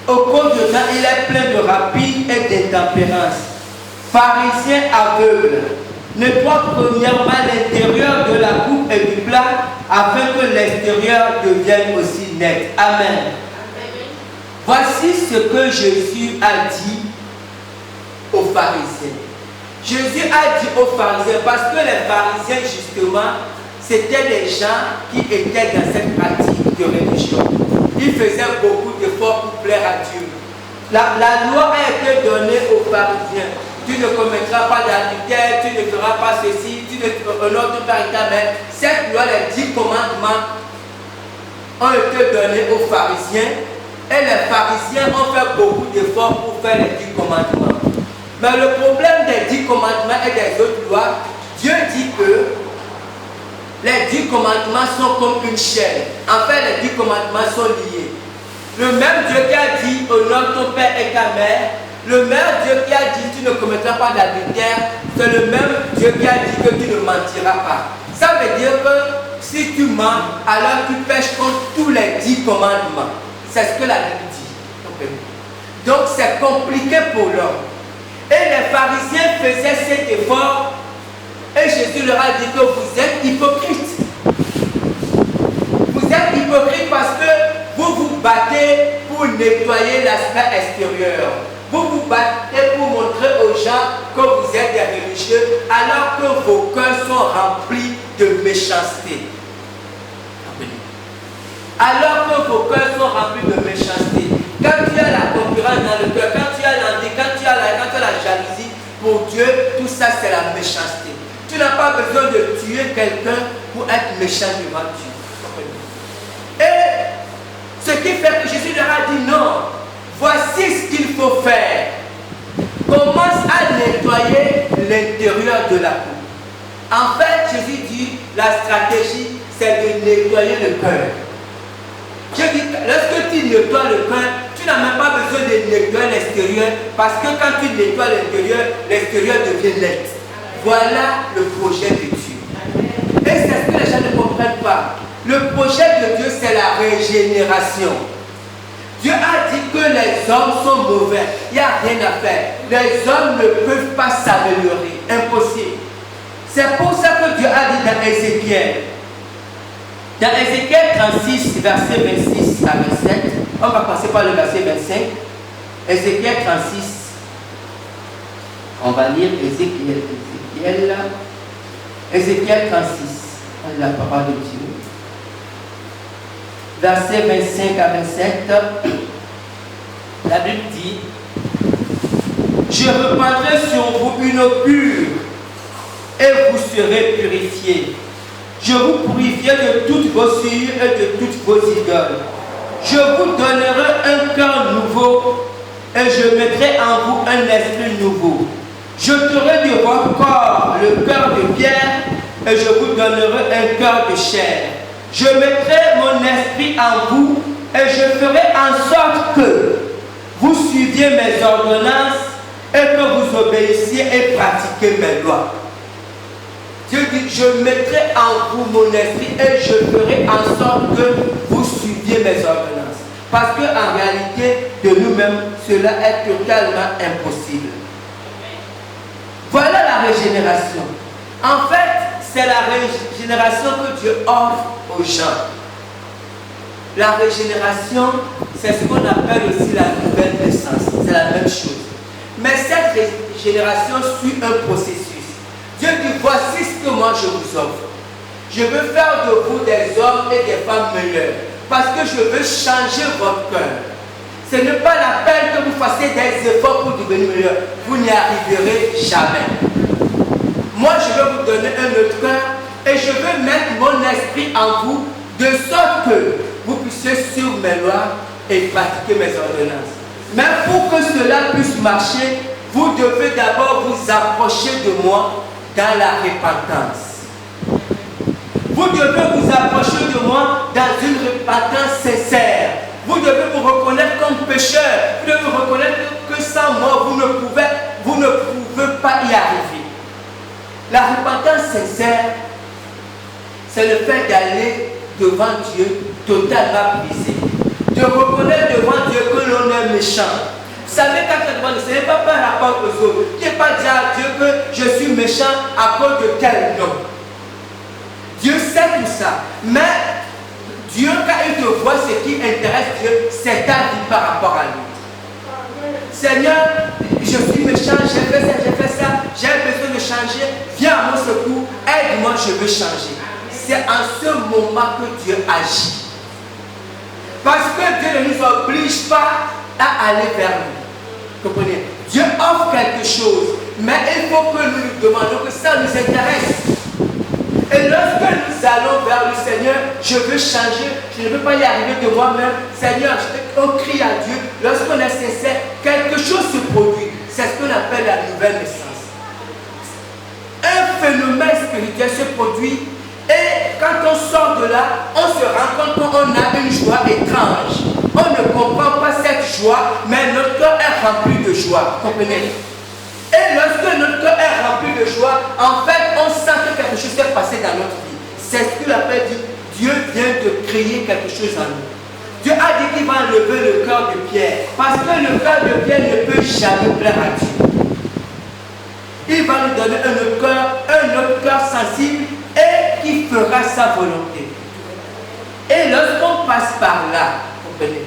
Au contenant, il est plein de rapines et d'intempérance. Pharisiens aveugles, nettoie premièrement l'intérieur de la coupe et du plat, afin que l'extérieur devienne aussi net. Amen. Voici ce que Jésus a dit aux pharisiens. Jésus a dit aux pharisiens, parce que les pharisiens justement, c'était les gens qui étaient dans cette pratique de religion. Ils faisaient beaucoup d'efforts pour plaire à Dieu. La loi a été donnée aux pharisiens. Tu ne commettras pas d'adultère, tu ne feras pas ceci, tu ne honoreras pas ta mère. Cette loi, les 10 commandements, ont été donnés aux pharisiens. Et les pharisiens ont fait beaucoup d'efforts pour faire les 10 commandements. Mais le problème des 10 commandements et des autres lois, Dieu dit que les 10 commandements sont comme une chaîne. En fait, les 10 commandements sont liés. Le même Dieu qui a dit honore ton père et ta mère, le même Dieu qui a dit tu ne commettras pas d'adultère, c'est le même Dieu qui a dit que tu ne mentiras pas. Ça veut dire que si tu mens, alors tu pêches contre tous les 10 commandements. C'est ce que la Bible dit. Donc c'est compliqué pour l'homme. Et les pharisiens faisaient cet effort. Et Jésus leur a dit que vous êtes hypocrites. Vous êtes hypocrites parce que vous vous battez pour nettoyer l'aspect extérieur. Vous vous battez pour montrer aux gens que vous êtes des religieux alors que vos cœurs sont remplis de méchanceté. Alors que vos cœurs sont remplis de méchanceté. Quand tu as la concurrence dans le cœur, quand tu as l'envie, quand tu as la jalousie, pour Dieu, tout ça c'est la méchanceté. Tu n'as pas besoin de tuer quelqu'un pour être méchant devant Dieu. Et ce qui fait que Jésus leur a dit non, voici ce qu'il faut faire. Commence à nettoyer l'intérieur de la peau. En fait, Jésus dit, la stratégie, c'est de nettoyer le cœur. Je dis, lorsque tu nettoies le cœur, tu n'as même pas besoin de nettoyer l'extérieur, parce que quand tu nettoies l'extérieur devient net. Voilà le projet de Dieu. Et c'est ce que les gens ne comprennent pas. Le projet de Dieu, c'est la régénération. Dieu a dit que les hommes sont mauvais. Il n'y a rien à faire. Les hommes ne peuvent pas s'améliorer. Impossible. C'est pour ça que Dieu a dit dans Ézéchiel. Dans Ézéchiel 36, verset 26 à 27, on va passer par le verset 25. Ézéchiel 36. On va lire Ézéchiel 36, la parole de Dieu. Verset 25 à 27, la Bible dit: je reprendrai sur vous une eau pure et vous serez purifiés. Je vous purifierai de toutes vos souillures et de toutes vos idoles. Je vous donnerai un cœur nouveau et je mettrai en vous un esprit nouveau. Je ferai de votre corps le cœur de pierre et je vous donnerai un cœur de chair. Je mettrai mon esprit en vous et je ferai en sorte que vous suiviez mes ordonnances et que vous obéissiez et pratiquiez mes lois. Dieu dit, je mettrai en vous mon esprit et je ferai en sorte que vous suiviez mes ordonnances. Parce qu'en réalité, de nous-mêmes, cela est totalement impossible. Voilà la régénération. En fait, c'est la régénération que Dieu offre aux gens. La régénération, c'est ce qu'on appelle aussi la nouvelle naissance. C'est la même chose. Mais cette régénération suit un processus. Dieu dit, voici ce que moi je vous offre. Je veux faire de vous des hommes et des femmes meilleurs. Parce que je veux changer votre cœur. Ce n'est pas la peine que vous fassiez des efforts pour devenir meilleur. Vous n'y arriverez jamais. Moi, je vais vous donner un autre cœur et je veux mettre mon esprit en vous de sorte que vous puissiez suivre mes lois et pratiquer mes ordonnances. Mais pour que cela puisse marcher, vous devez d'abord vous approcher de moi dans la repentance. Vous devez vous approcher de moi dans une repentance sincère. Vous devez vous reconnaître comme pécheur. Vous devez reconnaître que sans moi, vous ne pouvez pas y arriver. La repentance sincère, c'est le fait d'aller devant Dieu totalement brisé. De reconnaître devant Dieu que l'on est méchant. Vous savez, quand on demande, ce n'est pas par rapport aux autres. Tu n'es pas dire à Dieu que je suis méchant à cause de tel nom. Dieu sait tout ça. Mais Dieu, quand il te voit, ce qui intéresse Dieu, c'est ta vie par rapport à lui. Seigneur, je suis méchant, j'ai fait ça, j'ai besoin de changer. Viens à mon secours, aide-moi, je veux changer. C'est en ce moment que Dieu agit. Parce que Dieu ne nous oblige pas à aller vers lui. Comprenez? Dieu offre quelque chose, mais il faut que nous lui demandions que ça nous intéresse. Et lorsque nous allons vers le Seigneur, je veux changer, je ne veux pas y arriver de moi-même. Seigneur, on crie à Dieu. Lorsqu'on est sincère, quelque chose se produit. C'est ce qu'on appelle la nouvelle naissance. Un phénomène spirituel se produit et quand on sort de là, on se rend compte qu'on a une joie étrange. On ne comprend pas cette joie, mais notre cœur est rempli de joie. Comprenez? Et lorsque notre cœur est rempli de joie, en fait, on sent que quelque chose s'est passé dans notre vie. C'est ce qu'il appelle dit, Dieu vient de créer quelque chose en nous. Dieu a dit qu'il va enlever le cœur de Pierre, parce que le cœur de Pierre ne peut jamais plaire à Dieu. Il va nous donner un autre cœur sensible et qui fera sa volonté. Et lorsqu'on passe par là, comprenez,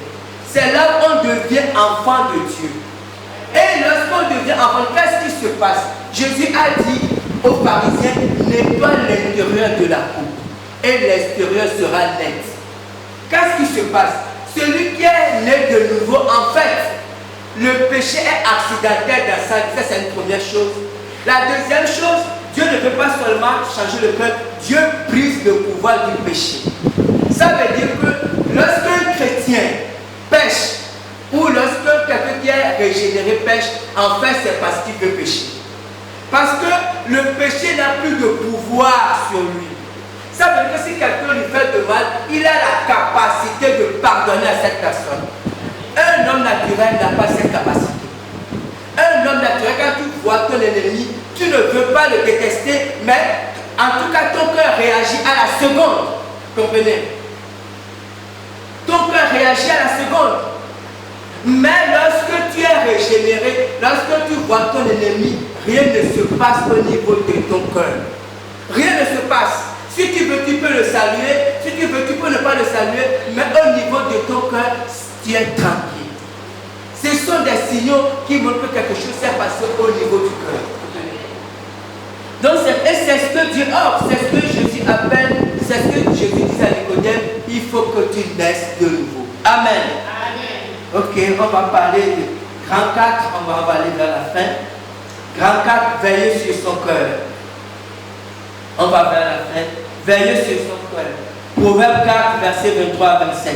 c'est là où on devient enfant de Dieu. Et lorsqu'on devient enfant, qu'est-ce qui se passe? Jésus a dit aux pharisiens, nettoie l'intérieur de la coupe et l'extérieur sera net. Qu'est-ce qui se passe? Celui qui est né de nouveau, en fait, le péché est accidentel dans sa vie, ça c'est une première chose. La deuxième chose, Dieu ne peut pas seulement changer le cœur, Dieu brise le pouvoir du péché. Ça veut dire que lorsqu'un chrétien pêche, ou lorsque quelqu'un qui est régénéré pêche, en fait c'est parce qu'il veut pécher. Parce que le péché n'a plus de pouvoir sur lui. Ça veut dire que si quelqu'un lui fait de mal, il a la capacité de pardonner à cette personne. Un homme naturel n'a pas cette capacité. Un homme naturel, quand tu vois ton ennemi, tu ne veux pas le détester, mais en tout cas ton cœur réagit à la seconde. Comprenez? Ton cœur réagit à la seconde. Mais lorsque tu es régénéré, lorsque tu vois ton ennemi, rien ne se passe au niveau de ton cœur. Rien ne se passe. Si tu veux, tu peux le saluer. Si tu veux, tu peux ne pas le saluer. Mais au niveau de ton cœur, tu es tranquille. Ce sont des signaux qui montrent que quelque chose s'est passé au niveau du cœur. Donc c'est ce que Dieu offre, c'est ce que Jésus appelle, c'est ce que Jésus dit à Nicodème, il faut que tu naisses de nouveau. Amen. Ok, on va parler de grand 4, on va aller vers la fin. Grand 4, veiller sur son cœur. On va vers la fin. Veiller sur son cœur. Proverbe 4, versets 23 à 27.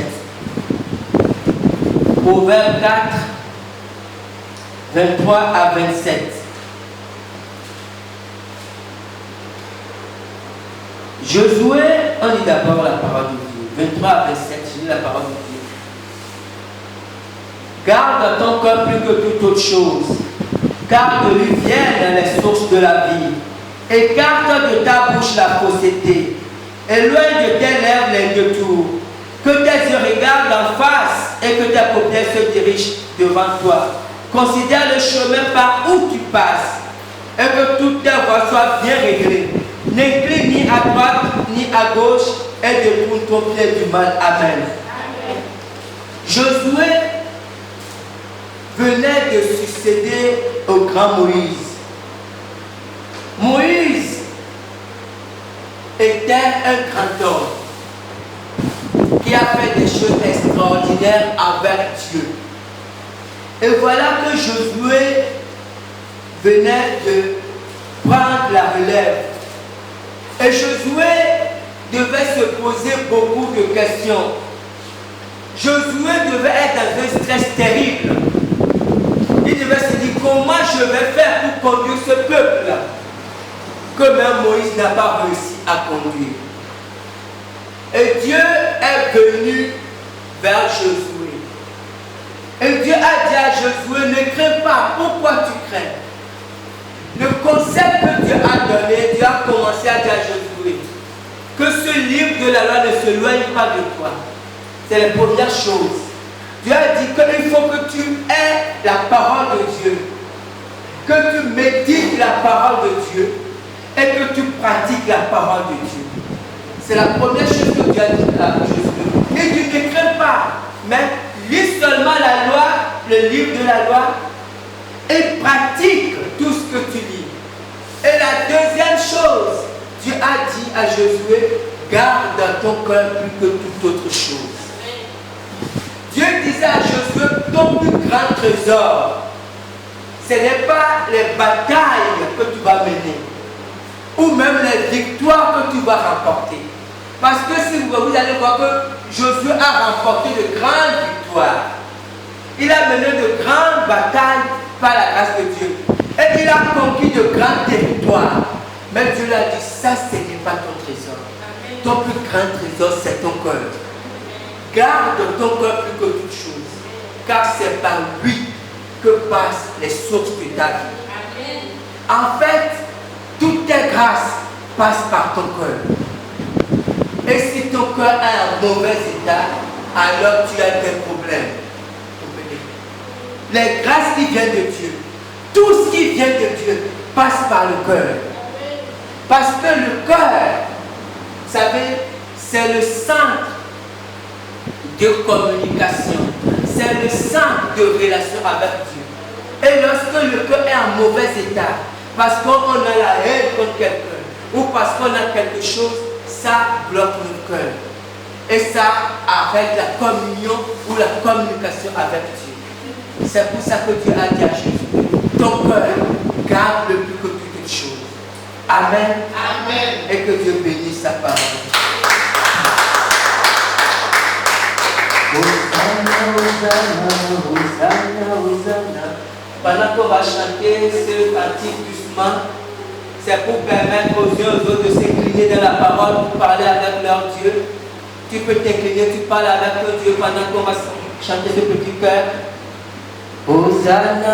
Proverbe 4, 23 à 27. Josué, on lit d'abord la parole de Dieu. 23 à 27, je lis la parole de Dieu. Garde ton cœur plus que toute autre chose, car de lui viennent les sources de la vie. Écarte de ta bouche la fausseté, éloigne de tes lèvres les détours, que tes yeux regardent en face et que tes paupières se dirigent devant toi. Considère le chemin par où tu passes et que toutes tes voies soient bien réglées. N'incline ni à droite ni à gauche et détourne ton pied du mal. Amen. Josué venait de succéder au grand Moïse. Moïse était un grand homme qui a fait des choses extraordinaires avec Dieu. Et voilà que Josué venait de prendre la relève. Et Josué devait se poser beaucoup de questions. Josué devait être dans un stress terrible. Il devait se dire comment je vais faire pour conduire ce peuple-là, que même Moïse n'a pas réussi à conduire. Et Dieu est venu vers Josué. Et Dieu a dit à Josué, ne crains pas. Pourquoi tu crains? Le concept que Dieu a donné, Dieu a commencé à dire à Josué que ce livre de la loi ne s'éloigne pas de toi. C'est la première chose. Dieu a dit qu'il faut que tu aies la parole de Dieu, que tu médites la parole de Dieu et que tu pratiques la parole de Dieu. C'est la première chose que Dieu a dit à Josué. Et tu ne crains pas, mais lis seulement la loi, le livre de la loi, et pratique tout ce que tu lis. Et la deuxième chose, Dieu a dit à Josué, garde dans ton cœur plus que toute autre chose. Dieu disait à Josué, ton plus grand trésor, ce n'est pas les batailles que tu vas mener, ou même les victoires que tu vas remporter. Parce que si vous allez voir que Josué a remporté de grandes victoires. Il a mené de grandes batailles par la grâce de Dieu. Et il a conquis de grands territoires. Mais Dieu lui a dit, ça ce n'est pas ton trésor. Ton plus grand trésor, c'est ton cœur. Garde ton cœur plus que toute chose. Car c'est par lui que passent les sources de ta vie. En fait, toutes tes grâces passent par ton cœur. Et si ton cœur est en mauvais état, alors tu as des problèmes. Les grâces qui viennent de Dieu, tout ce qui vient de Dieu passe par le cœur. Parce que le cœur, vous savez, c'est le centre de communication. C'est le centre de relation avec Dieu. Et lorsque le cœur est en mauvais état, parce qu'on a la haine contre quelqu'un, ou parce qu'on a quelque chose, ça bloque le cœur. Et ça arrête la communion ou la communication avec Dieu. C'est pour ça que Dieu a dit à Jésus, ton cœur garde le plus que toute chose. Amen. Amen. Et que Dieu bénisse sa parole. Hosanna, Hosanna, Hosanna. Pendant qu'on va chanter ce cantique doucement, c'est pour permettre aux uns et aux autres de s'incliner dans la parole pour parler avec leur Dieu. Tu peux t'incliner, tu parles avec ton Dieu pendant qu'on va chanter ce petit cœur. Hosanna.